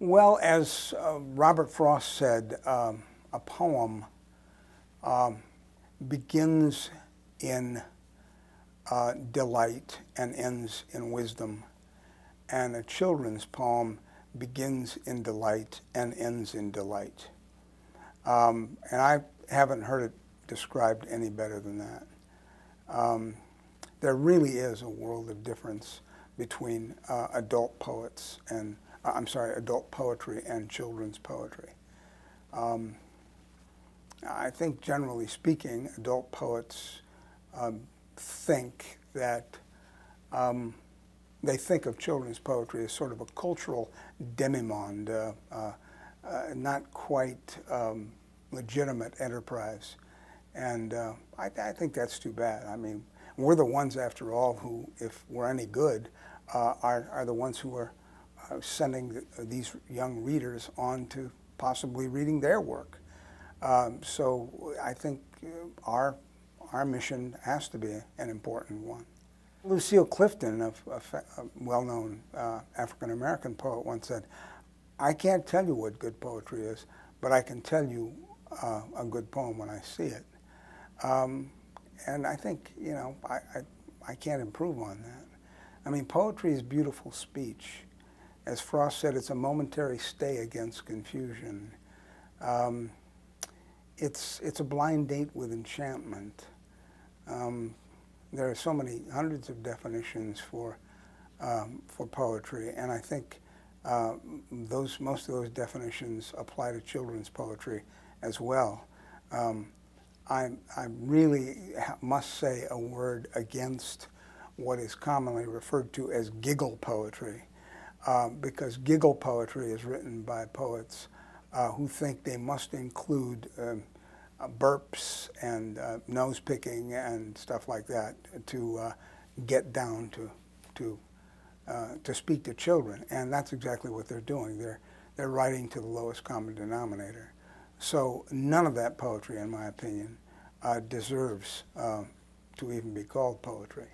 Well, as Robert Frost said, a poem begins in delight and ends in wisdom, and a children's poem begins in delight and ends in delight. And I haven't heard it described any better than that. There really is a world of difference between adult poets and adult poetry and children's poetry. I think, generally speaking, adult poets think that they think of children's poetry as sort of a cultural demimonde, not quite legitimate enterprise. And I think that's too bad. I mean, we're the ones, after all, who, if we're any good, are the ones who are sending these young readers on to possibly reading their work. So I think our mission has to be an important one. Lucille Clifton, a well-known African-American poet, once said, "I can't tell you what good poetry is, but I can tell you a good poem when I see it." And I think, you know, I can't improve on that. I mean, poetry is beautiful speech. As Frost said, it's a momentary stay against confusion. It's a blind date with enchantment. There are so many hundreds of definitions for poetry, and I think most of those definitions apply to children's poetry as well. I really must say a word against what is commonly referred to as giggle poetry, because giggle poetry is written by poets who think they must include burps and nose picking and stuff like that to get down to speak to children, and that's exactly what they're doing. They're writing to the lowest common denominator. So none of that poetry, in my opinion, deserves to even be called poetry.